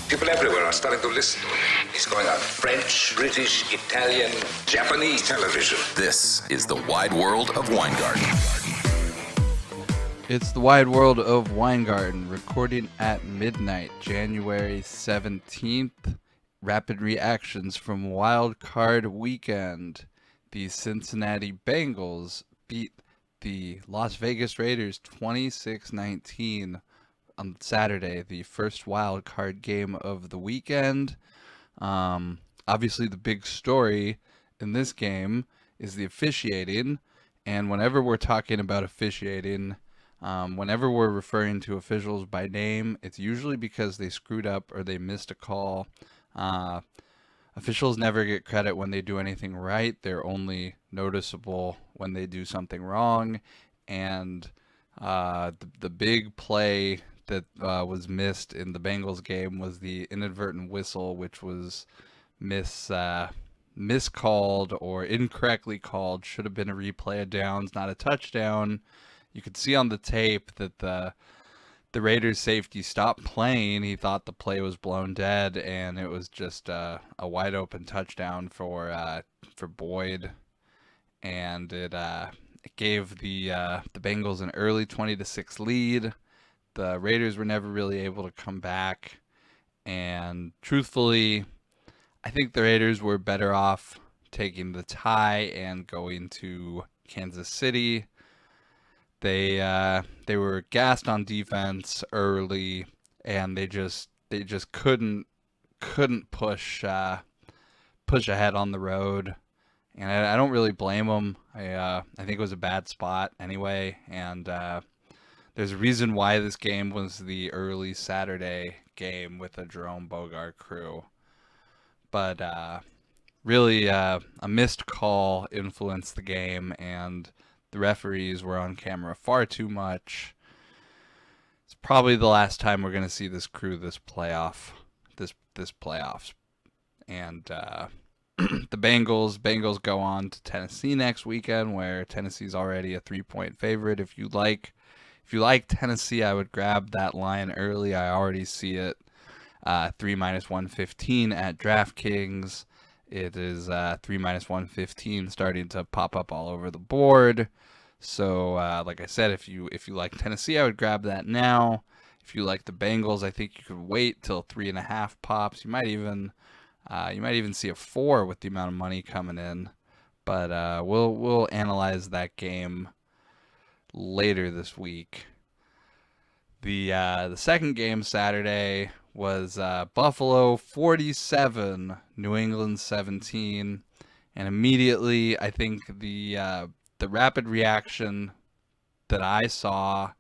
People everywhere are starting to listen to him. He's going on French, British, Italian, Japanese television. This is the Wide World of Weingarten. It's the Wide World of Weingarten, recording at midnight, January 17th. Rapid reactions from Wild Card Weekend. The Cincinnati Bengals beat the Las Vegas Raiders 26-19 on Saturday, the first wild card game of the weekend. Obviously, the big story in this game is the officiating, and whenever we're talking about officiating, whenever we're referring to officials by name, it's usually because they screwed up or they missed a call. Officials never get credit when they do anything right. They're only noticeable when they do something wrong, and the big play that was missed in the Bengals game was the inadvertent whistle, which was miscalled or incorrectly called. Should have been a replay of downs, not a touchdown. You could see on the tape that the Raiders safety stopped playing. He thought the play was blown dead, and it was just a wide open touchdown for Boyd, and it gave the Bengals an early 20-6 lead. The Raiders were never really able to come back, and truthfully, I think the Raiders were better off taking the tie and going to Kansas City. They were gassed on defense early, and they just couldn't push ahead on the road, and I don't really blame them. I think it was a bad spot anyway, and there's a reason why this game was the early Saturday game with the Jerome Bogart crew. But really, a missed call influenced the game, and the referees were on camera far too much. It's probably the last time we're going to see this crew this playoffs. And the Bengals go on to Tennessee next weekend, where Tennessee's already a 3-point favorite. If you like Tennessee, I would grab that line early. I already see it 3 minus 115 at DraftKings. It is 3 minus 115 starting to pop up all over the board. So, like I said, if you like Tennessee, I would grab that now. If you like the Bengals, I think you could wait till 3.5 pops. You might even see a 4 with the amount of money coming in. But we'll analyze that game later this week. The second game Saturday was Buffalo 47, New England 17, and immediately I think the rapid reaction that I saw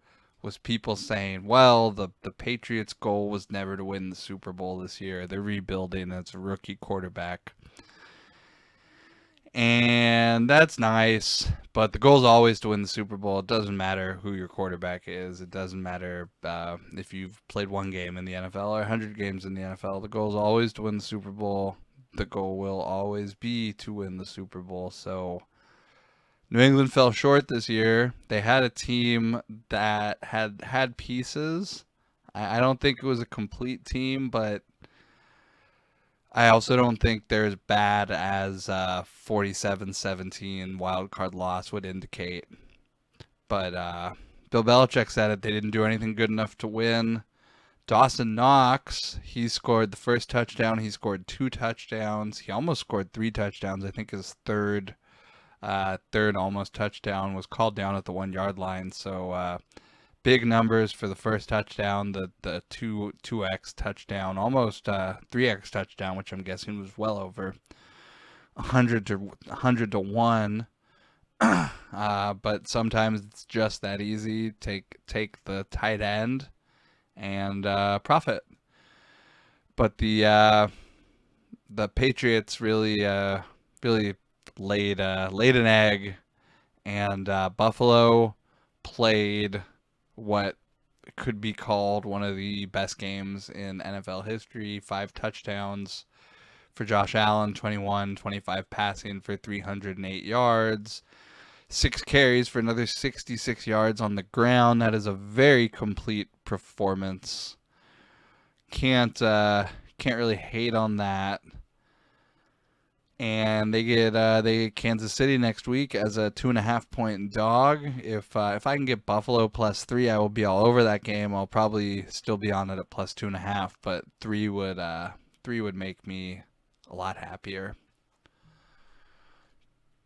was people saying, well, the Patriots' goal was never to win the Super Bowl this year. They're rebuilding. It's a rookie quarterback. And that's nice, but the goal is always to win the Super Bowl. It doesn't matter who your quarterback is. It doesn't matter if you've played one game in the NFL or 100 games in the NFL. The goal is always to win the Super Bowl. The goal will always be to win the Super Bowl. So New England fell short this year. They had a team that had pieces. I don't think it was a complete team, but I also don't think they're as bad as 47-17 wild card loss would indicate. But Bill Belichick said it. They didn't do anything good enough to win. Dawson Knox, he scored the first touchdown. He scored 2 touchdowns. He almost scored 3 touchdowns. I think his third almost touchdown was called down at the 1-yard line. So big numbers for the first touchdown, the 2x touchdown, almost 3x touchdown, which I'm guessing was well over 100 to 1. But sometimes it's just that easy. Take the tight end and profit. But the Patriots really laid an egg, and Buffalo played what could be called one of the best games in NFL history. 5 touchdowns for Josh Allen, 25 passing for 308 yards, 6 carries for another 66 yards on the ground. That is a very complete performance. can't really hate on that. And they get Kansas City next week as a 2.5 point dog. If I can get Buffalo +3, I will be all over that game. I'll probably still be on it at +2.5, but three would make me a lot happier.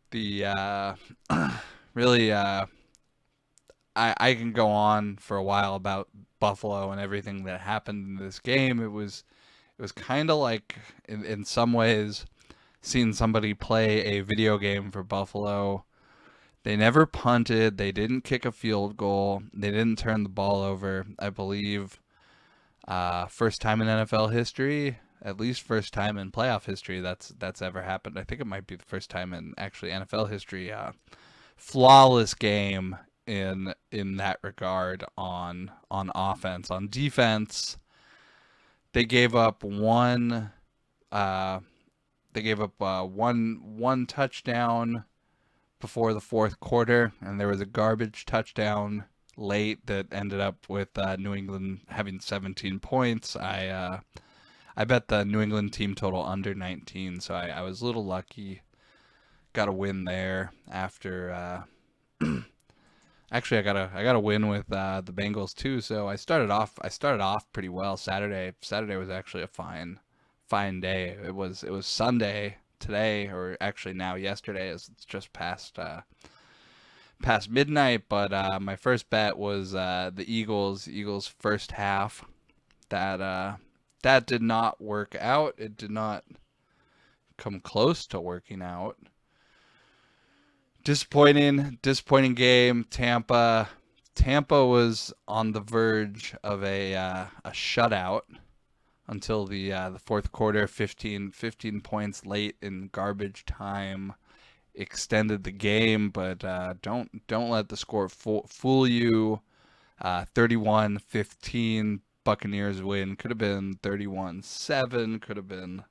The really I can go on for a while about Buffalo and everything that happened in this game. It was kind of like in some ways seeing somebody play a video game for Buffalo. They never punted. They didn't kick a field goal. They didn't turn the ball over. I believe first time in NFL history, at least first time in playoff history that's ever happened. I think it might be the first time in actually NFL history. Flawless game in that regard on offense. On defense, they gave up one. They gave up one touchdown before the fourth quarter, and there was a garbage touchdown late that ended up with New England having 17 points. I bet the New England team total under 19, so I was a little lucky. Got a win there after. Actually, I got a win with the Bengals too. So I started off pretty well. Saturday was actually a fine day. It was Sunday today, or actually now yesterday, as it's just past midnight. But my first bet was the Eagles first half. That did not work out. It did not come close to working out. Disappointing game. Tampa was on the verge of a shutout until the fourth quarter. 15 points late in garbage time extended the game, but don't let the score fool you. 31-15 Buccaneers win. Could have been 31-7. Could have been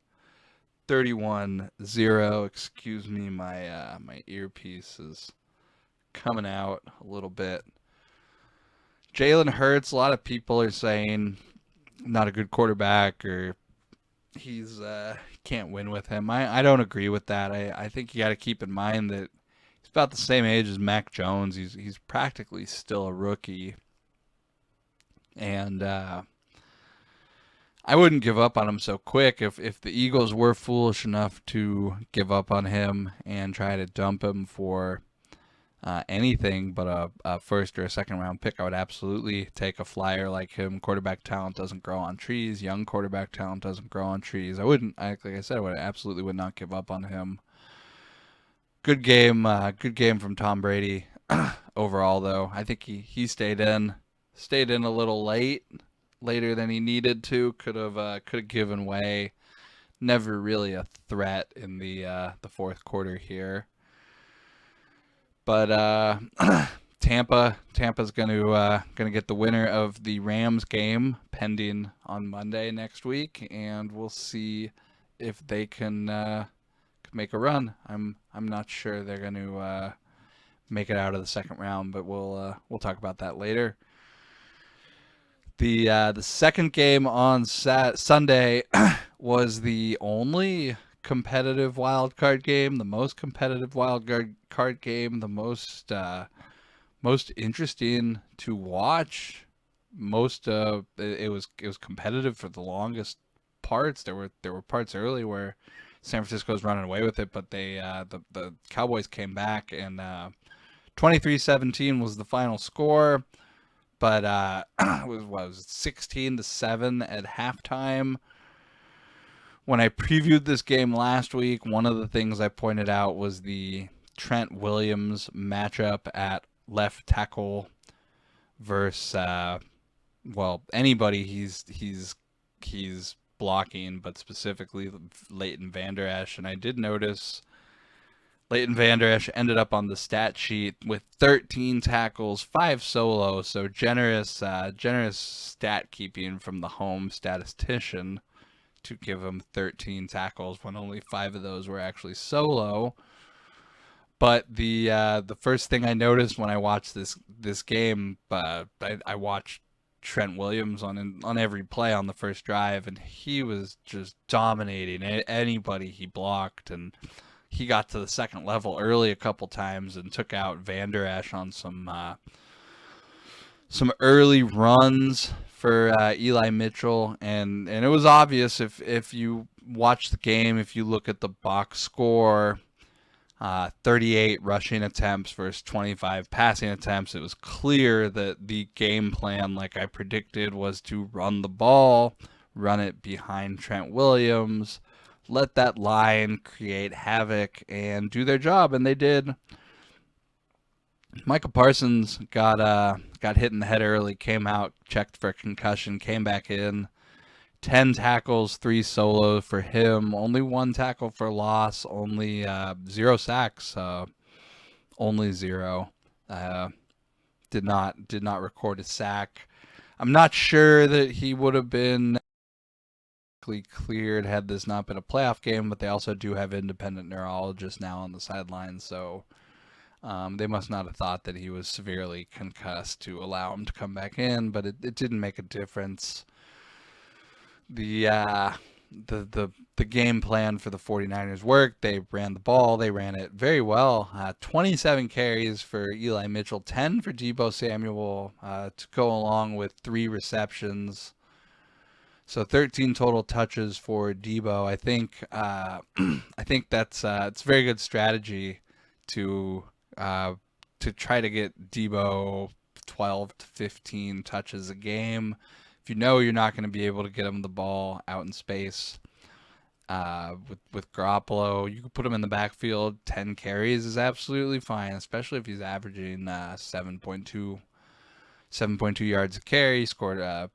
31-0. Excuse me, my earpiece is coming out a little bit. Jalen Hurts, a lot of people are saying not a good quarterback, or he's can't win with him. I don't agree with that. I think you got to keep in mind that he's about the same age as Mac Jones. He's practically still a rookie, and I wouldn't give up on him so quick. If the Eagles were foolish enough to give up on him and try to dump him for anything but a first or a second round pick, I would absolutely take a flyer like him. Quarterback talent doesn't grow on trees. Young quarterback talent doesn't grow on trees. Like I said, I absolutely would not give up on him. Good game from Tom Brady. Overall, though, I think he stayed in a little later than he needed to. Could have given way. Never really a threat in the fourth quarter here. But Tampa's gonna get the winner of the Rams game pending on Monday next week, and we'll see if they can make a run. I'm not sure they're gonna make it out of the second round, but we'll talk about that later. The second game on Sunday was the only competitive wild card game, the most competitive wild card game, the most interesting to watch. It was competitive for the longest parts. There were parts early where San Francisco was running away with it, but the Cowboys came back, and 23-17 was the final score. But it was 16-7 at halftime. When I previewed this game last week, one of the things I pointed out was the Trent Williams matchup at left tackle versus anybody he's blocking, but specifically Leighton Vander Esch. And I did notice Leighton Vander Esch ended up on the stat sheet with 13 tackles, 5 solo, so generous stat keeping from the home statistician to give him 13 tackles when only 5 of those were actually solo. But the first thing I noticed when I watched this game, I watched Trent Williams on every play on the first drive, and he was just dominating anybody he blocked. And he got to the second level early a couple times and took out Van Der Esch on some early runs for Eli Mitchell, and it was obvious if you watch the game, if you look at the box score, 38 rushing attempts versus 25 passing attempts, it was clear that the game plan, like I predicted, was to run the ball, run it behind Trent Williams, let that line create havoc and do their job, and they did. Michael Parsons got hit in the head early, came out, checked for a concussion, came back in. 10 tackles, 3 solos for him. Only 1 tackle for loss. Only 0 sacks. Only 0. Did not record a sack. I'm not sure that he would have been cleared had this not been a playoff game, but they also do have independent neurologists now on the sidelines, so they must not have thought that he was severely concussed to allow him to come back in, but it didn't make a difference. The game plan for the 49ers worked. They ran the ball. They ran it very well. 27 carries for Eli Mitchell, 10 for Deebo Samuel to go along with 3 receptions. So 13 total touches for Deebo. I think that's it's a very good strategy to try to get Deebo 12 to 15 touches a game. If you know you're not going to be able to get him the ball out in space, with Garoppolo, you can put him in the backfield. 10 carries is absolutely fine, especially if he's averaging 7.2 yards a carry. Scored a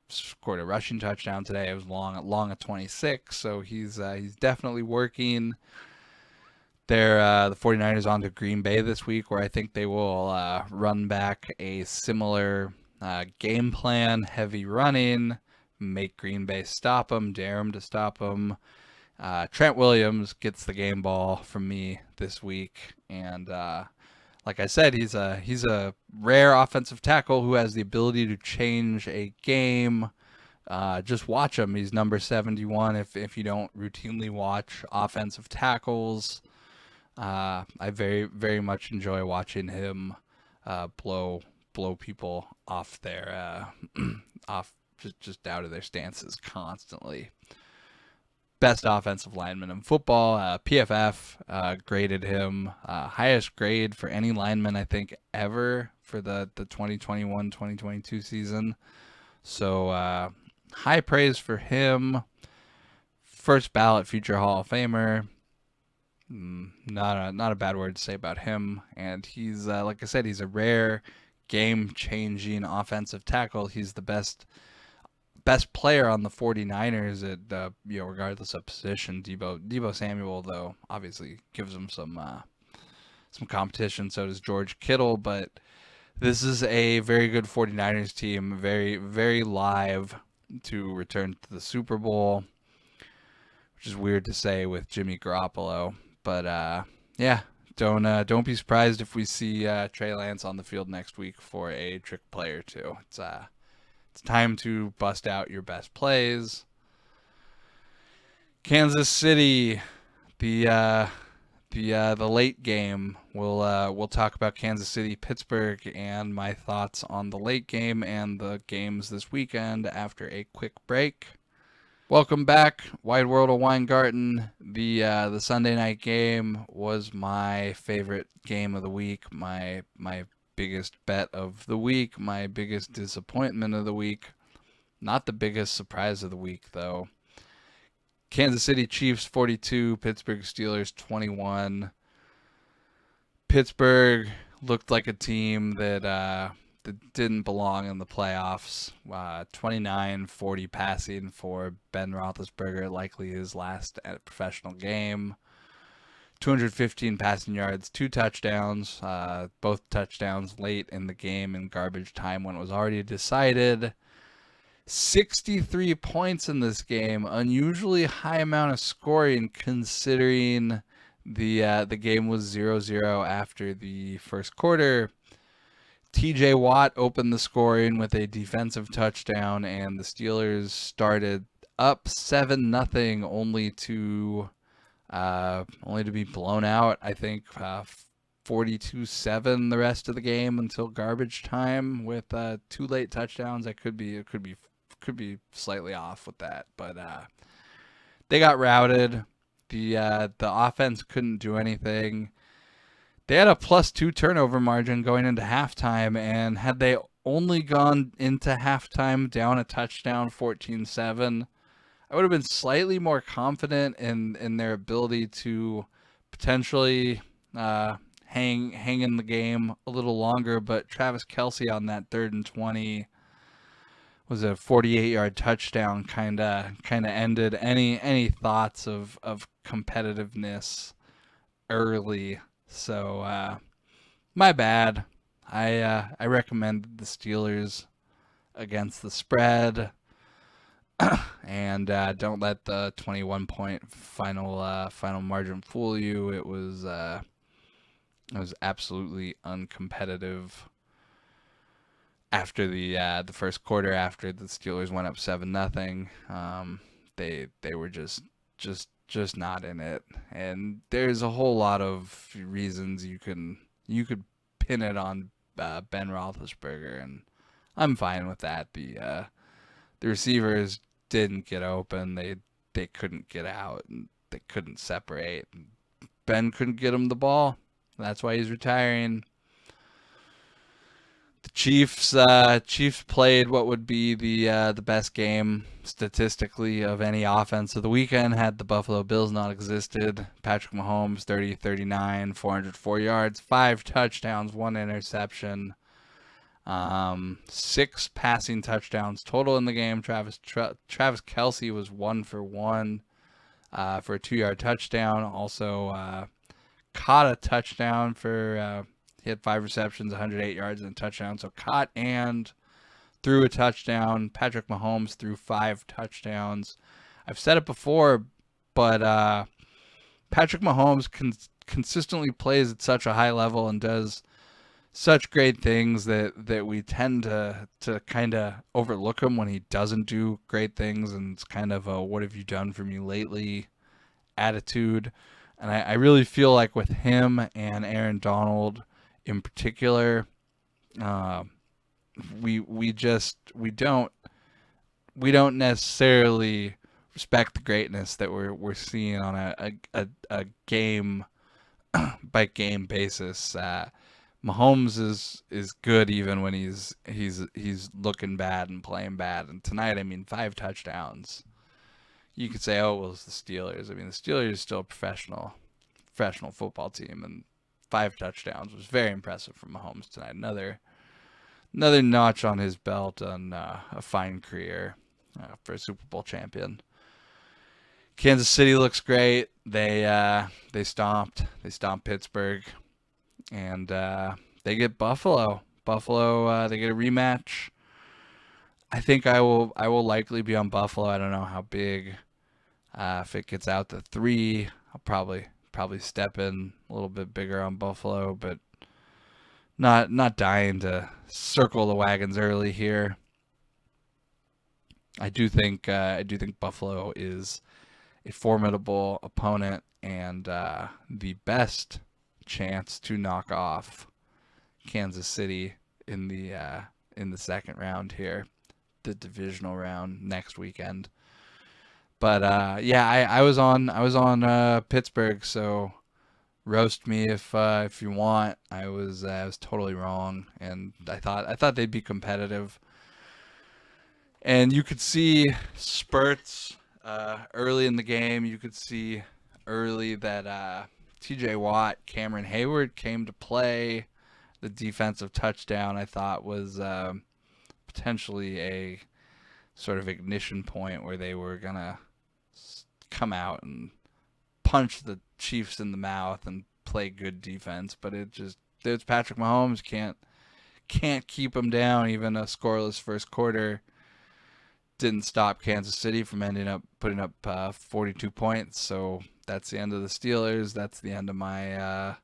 rushing touchdown today. It was long at 26, so he's definitely working. The 49ers on to Green Bay this week, where I think they will run back a similar game plan, heavy running, make Green Bay stop them, dare them to stop them. Trent Williams gets the game ball from me this week, and like I said, he's a rare offensive tackle who has the ability to change a game. Just watch him. He's number 71 if you don't routinely watch offensive tackles. I very, very much enjoy watching him blow people off their just out of their stances constantly. Best offensive lineman in football. PFF graded him highest grade for any lineman I think ever for the 2021-2022 season. So high praise for him. First ballot future Hall of Famer. Not a bad word to say about him. And he's like I said, he's a rare game-changing offensive tackle. He's the best player on the 49ers at regardless of position. Deebo Samuel, though, obviously gives him some competition. So does George Kittle, but this is a very good 49ers team, very, very live to return to the Super Bowl, which is weird to say with Jimmy Garoppolo. But yeah, don't be surprised if we see Trey Lance on the field next week for a trick play or two. It's time to bust out your best plays. Kansas City, the late game. We'll talk about Kansas City, Pittsburgh, and my thoughts on the late game and the games this weekend after a quick break. Welcome back, Wide World of Weingarten. The Sunday night game was my favorite game of the week, my biggest bet of the week, my biggest disappointment of the week. Not the biggest surprise of the week, though. Kansas City Chiefs 42, Pittsburgh Steelers 21. Pittsburgh looked like a team that didn't belong in the playoffs. 29-40 passing for Ben Roethlisberger, likely his last professional game. 215 passing yards, 2 touchdowns, both touchdowns late in the game in garbage time when it was already decided. 63 points in this game, unusually high amount of scoring considering the game was 0-0 after the first quarter. TJ Watt opened the scoring with a defensive touchdown, and the Steelers started up 7-0, only to be blown out. I think 42-7 the rest of the game until garbage time with 2 late touchdowns. It could be slightly off with that, but they got routed. The offense couldn't do anything. They had a +2 turnover margin going into halftime, and had they only gone into halftime down a touchdown 14-7, I would have been slightly more confident in their ability to potentially hang in the game a little longer. But Travis Kelce on that 3rd and 20 was a 48-yard touchdown, kind of ended any thoughts of competitiveness early. So my bad. I recommended the Steelers against the spread, and don't let the 21-point final margin fool you. It was absolutely uncompetitive after the first quarter. After the Steelers went up 7-0, they were just not in it. And there's a whole lot of reasons you could pin it on Ben Roethlisberger, and I'm fine with that. The receivers didn't get open. They couldn't get out, and they couldn't separate. Ben couldn't get him the ball. That's why he's retiring. The Chiefs played what would be the best game statistically of any offense of the weekend had the Buffalo Bills not existed. Patrick Mahomes 30-39, 404 yards, 5 touchdowns, 1 interception, 6 passing touchdowns total in the game. Travis Kelce was 1 for 1 for a 2-yard touchdown. Also caught a touchdown for. He had 5 receptions, 108 yards, and a touchdown. So caught and threw a touchdown. Patrick Mahomes threw 5 touchdowns. I've said it before, but Patrick Mahomes consistently plays at such a high level and does such great things that we tend to kind of overlook him when he doesn't do great things, and it's kind of a "what have you done for me lately" attitude. And I really feel like with him and Aaron Donald in particular, we don't necessarily respect the greatness that we're seeing on a game by game basis. Mahomes is good even when he's looking bad and playing bad. And tonight, 5 touchdowns. You could say, oh, well, it's the Steelers. The Steelers are still a professional football team, and 5 touchdowns was very impressive from Mahomes tonight. Another notch on his belt on a fine career for a Super Bowl champion. Kansas City looks great. They stomped Pittsburgh, and they get Buffalo. They get a rematch. I think I will likely be on Buffalo. I don't know how big. If it gets out to 3, I'll probably step in a little bit bigger on Buffalo, but not dying to circle the wagons early here. I do think Buffalo is a formidable opponent and the best chance to knock off Kansas City in the second round here, the divisional round next weekend. But I was on Pittsburgh, so roast me if you want. I was totally wrong, and I thought they'd be competitive. And you could see spurts early in the game. You could see early that TJ Watt, Cameron Hayward came to play. The defensive touchdown, I thought, was potentially a sort of ignition point where they were gonna come out and punch the Chiefs in the mouth and play good defense. But it's Patrick Mahomes, can't keep them down. Even a scoreless first quarter didn't stop Kansas City from ending up putting up 42 points. So that's the end of the Steelers. That's the end of my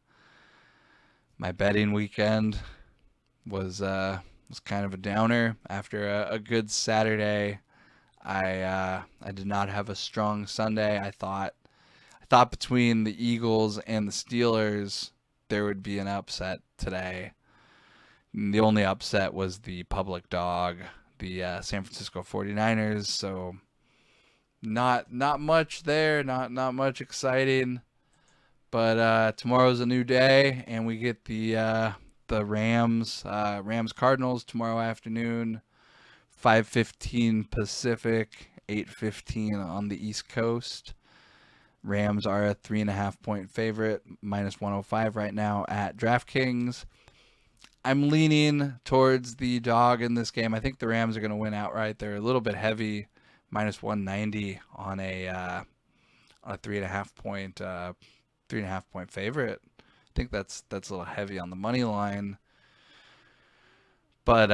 my betting weekend. was kind of a downer after a good Saturday. I did not have a strong Sunday. I thought between the Eagles and the Steelers there would be an upset today. The only upset was the public dog, the San Francisco 49ers. So not much there, not much exciting. But tomorrow's a new day, and we get the Rams Cardinals tomorrow afternoon, 5:15 Pacific, 8:15 on the East Coast. Rams are a 3.5 point favorite, minus 105 right now at DraftKings. I'm leaning towards the dog in this game. I think the Rams are going to win outright. They're a little bit heavy, minus 190 on a 3.5 point favorite. I think that's a little heavy on the money line. But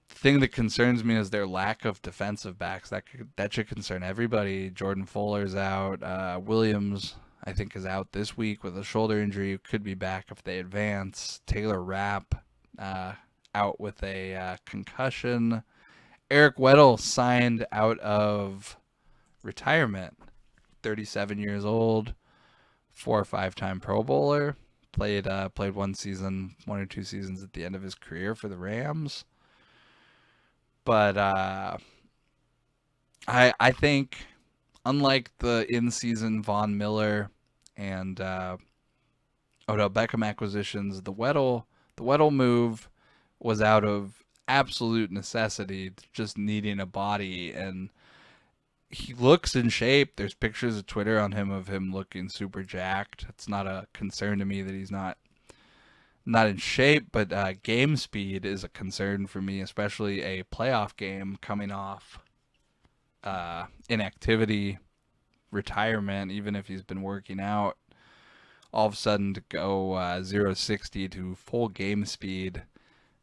the thing that concerns me is their lack of defensive backs. That should concern everybody. Jordan Fuller's out. Williams, I think, is out this week with a shoulder injury. Could be back if they advance. Taylor Rapp out with a concussion. Eric Weddle signed out of retirement. 37 years old. 4- or 5-time Pro Bowler. Played 1 or 2 seasons at the end of his career for the Rams. But I think, unlike the in-season Von Miller and Odell Beckham acquisitions, the Weddle move was out of absolute necessity, just needing a body, and he looks in shape. There's pictures of Twitter on him of him looking super jacked. It's not a concern to me that he's not in shape, but game speed is a concern for me, especially a playoff game coming off inactivity, retirement, even if he's been working out. All of a sudden to go 0-60 to full game speed,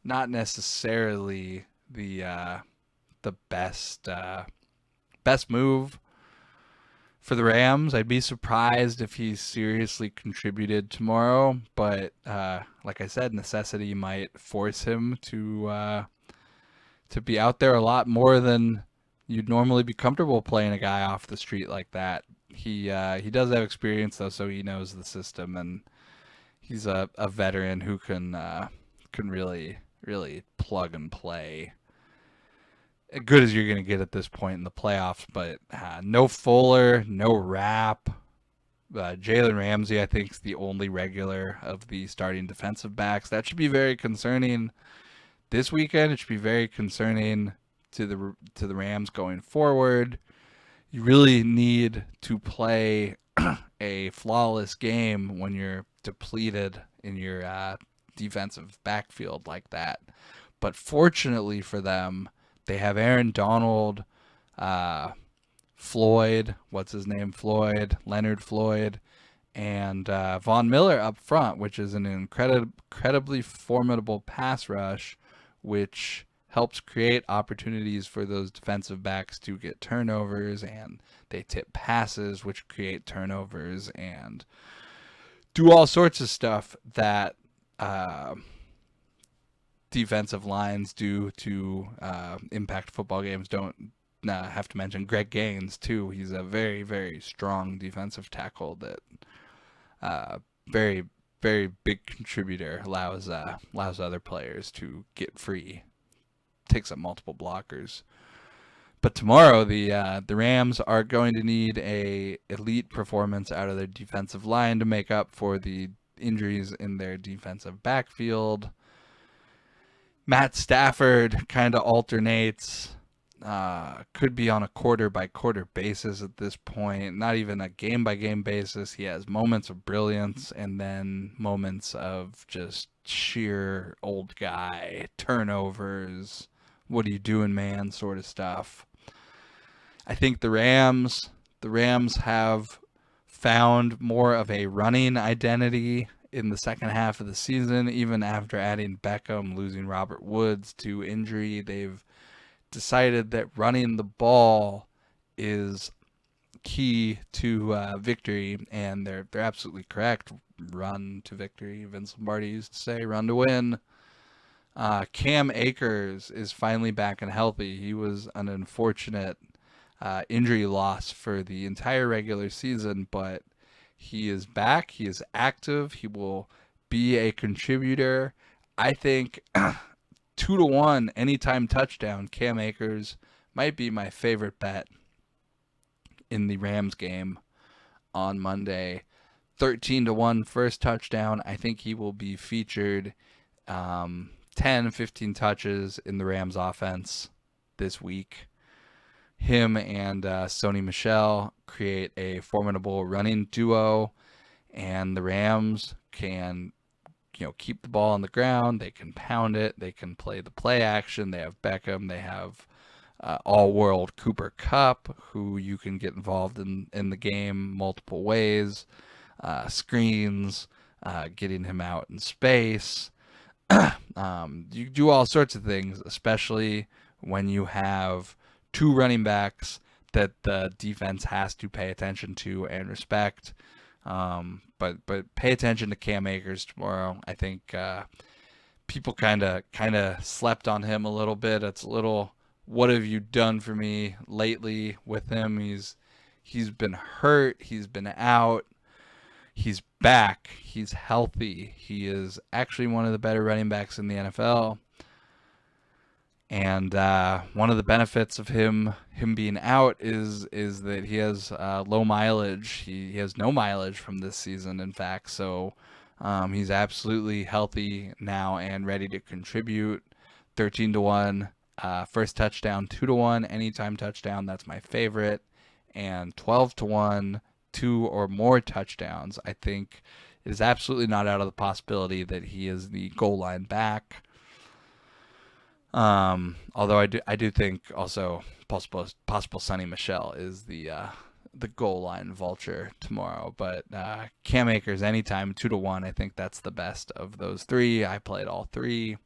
not necessarily the best move for the Rams. I'd be surprised if he seriously contributed tomorrow, but like I said, necessity might force him to be out there a lot more than you'd normally be comfortable playing a guy off the street like that. He does have experience though, so he knows the system, and he's a veteran who can really plug and play. As good as you're going to get at this point in the playoffs, but no Fuller, no Rapp. Jalen Ramsey, I think, is the only regular of the starting defensive backs. That should be very concerning this weekend. It should be very concerning to the Rams going forward. You really need to play a flawless game when you're depleted in your defensive backfield like that. But fortunately for them, they have Aaron Donald, Floyd, Leonard Floyd, and Von Miller up front, which is an incredibly formidable pass rush, which helps create opportunities for those defensive backs to get turnovers, and they tip passes, which create turnovers, and do all sorts of stuff that defensive lines do to impact football games. Don't have to mention Greg Gaines too. He's a very, very strong defensive tackle that very, very big contributor. Allows other players to get free. Takes up multiple blockers. But tomorrow the Rams are going to need a elite performance out of their defensive line to make up for the injuries in their defensive backfield. Matt Stafford kind of alternates, could be on a quarter-by-quarter basis at this point, not even a game-by-game basis. He has moments of brilliance and then moments of just sheer old guy, turnovers, what are you doing, man, sort of stuff. I think the Rams have found more of a running identity in the second half of the season, even after adding Beckham, losing Robert Woods to injury. They've decided that running the ball is key to victory, and they're absolutely correct. Run to victory. Vince Lombardi used to say, "Run to win." Cam Akers is finally back and healthy. He was an unfortunate injury loss for the entire regular season, but he is back. He is active. He will be a contributor. I think 2-1 anytime touchdown. Cam Akers might be my favorite bet in the Rams game on Monday. 13-1 first touchdown. I think he will be featured 10, 15 touches in the Rams offense this week. Him and Sony Michel create a formidable running duo, and the Rams can keep the ball on the ground. They can pound it. They can play the play action. They have Beckham. They have all-world Cooper Kupp, who you can get involved in the game multiple ways. Screens, getting him out in space. You do all sorts of things, especially when you have two running backs that the defense has to pay attention to and respect. But pay attention to Cam Akers tomorrow. I think people kind of slept on him a little bit. It's a little, what have you done for me lately with him? He's been hurt. He's been out. He's back. He's healthy. He is actually one of the better running backs in the NFL. And one of the benefits of him being out is that he has low mileage. He has no mileage from this season, in fact. So he's absolutely healthy now and ready to contribute. 13-1 first touchdown, 2-1 anytime touchdown. That's my favorite. And 12-1 2 or more touchdowns. I think it is absolutely not out of the possibility that he is the goal line back. Although I do think also possible Sonny Michel is the goal line vulture tomorrow. But Cam Akers anytime 2-1. I think that's the best of those three. I played all three.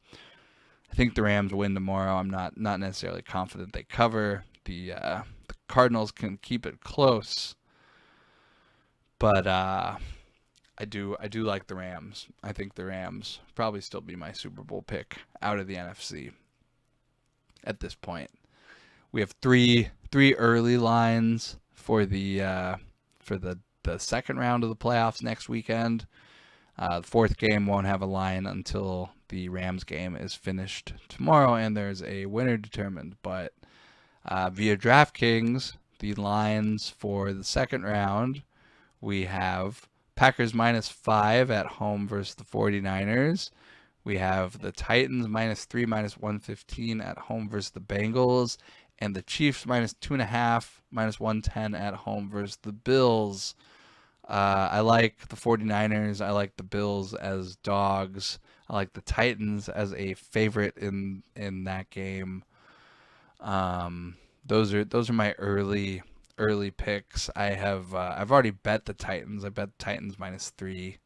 I think the Rams win tomorrow. I'm not necessarily confident they cover. The Cardinals can keep it close, but I do like the Rams. I think the Rams probably still be my Super Bowl pick out of the NFC at this point. We have three early lines for the second round of the playoffs next weekend. The fourth game won't have a line until the Rams game is finished tomorrow, and there's a winner determined. But via DraftKings, the lines for the second round, we have Packers -5 at home versus the 49ers. We have the Titans -3, -115 at home versus the Bengals, and the Chiefs -2.5, -110 at home versus the Bills. I like the 49ers. I like the Bills as dogs. I like the Titans as a favorite in that game. Those are my early picks. I've already bet the Titans. I bet the Titans -3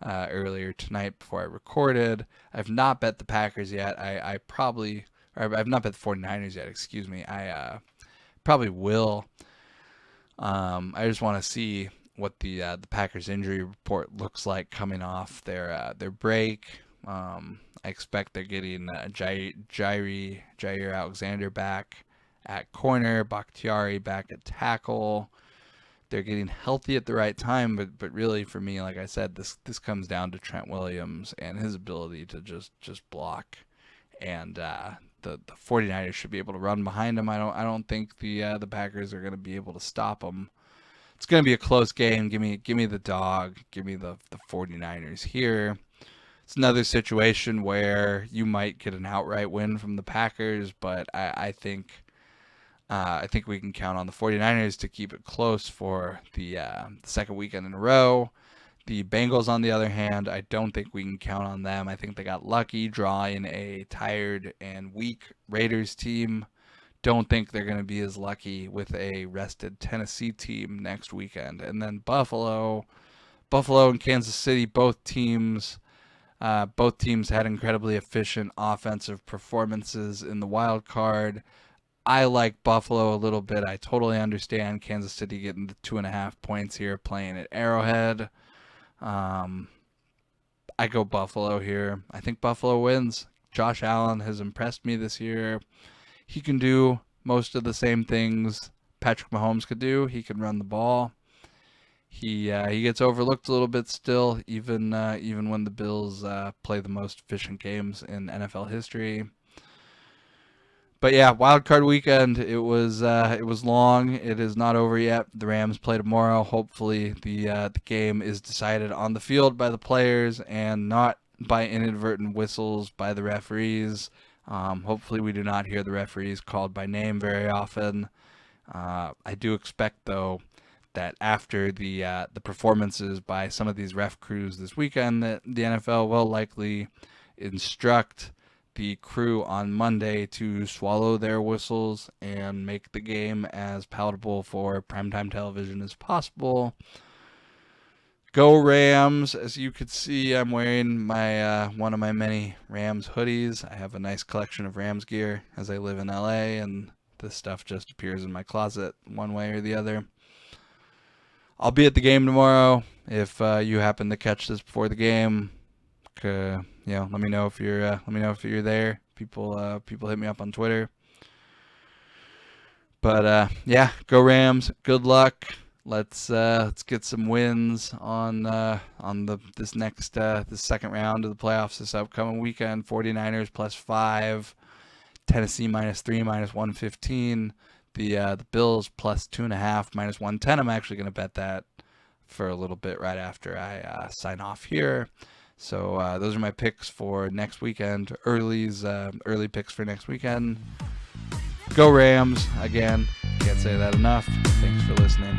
earlier tonight before I recorded. I've not bet the Packers yet. I've not bet the 49ers yet. Excuse me. I probably will. I just want to see what the Packers injury report looks like coming off their break. I expect they're getting Jair Alexander back at corner, Bakhtiari back at tackle. They're getting healthy at the right time, but really for me, like I said, this comes down to Trent Williams and his ability to just block. And the 49ers should be able to run behind him. I don't think the Packers are going to be able to stop him. It's going to be a close game. Give me the dog. Give me the 49ers here. It's another situation where you might get an outright win from the Packers, but I think we can count on the 49ers to keep it close for the second weekend in a row. The Bengals, on the other hand, I don't think we can count on them. I think they got lucky drawing a tired and weak Raiders team. Don't think they're going to be as lucky with a rested Tennessee team next weekend. And then Buffalo and Kansas City, both teams had incredibly efficient offensive performances in the wild card. I like Buffalo a little bit. I totally understand Kansas City getting the 2.5 points here playing at Arrowhead. I go Buffalo here. I think Buffalo wins. Josh Allen has impressed me this year. He can do most of the same things Patrick Mahomes could do. He can run the ball. He gets overlooked a little bit still, even when the Bills play the most efficient games in NFL history. But yeah, wild card weekend. It was long. It is not over yet. The Rams play tomorrow. Hopefully, the game is decided on the field by the players and not by inadvertent whistles by the referees. Hopefully, we do not hear the referees called by name very often. I do expect, though, that after the performances by some of these ref crews this weekend, that the NFL will likely instruct the crew on Monday to swallow their whistles and make the game as palatable for primetime television as possible. Go Rams! As you could see, I'm wearing my one of my many Rams hoodies. I have a nice collection of Rams gear as I live in LA, and this stuff just appears in my closet one way or the other. I'll be at the game tomorrow. If you happen to catch this before the game, let me know if you're there. People hit me up on Twitter. But yeah, go Rams! Good luck. Let's get some wins on this second round of the playoffs this upcoming weekend. 49ers +5, Tennessee -3, -115. The Bills +2.5, -110. I'm actually going to bet that for a little bit right after I sign off here. So those are my picks for next weekend. Early picks for next weekend. Go Rams! Again, can't say that enough. Thanks for listening.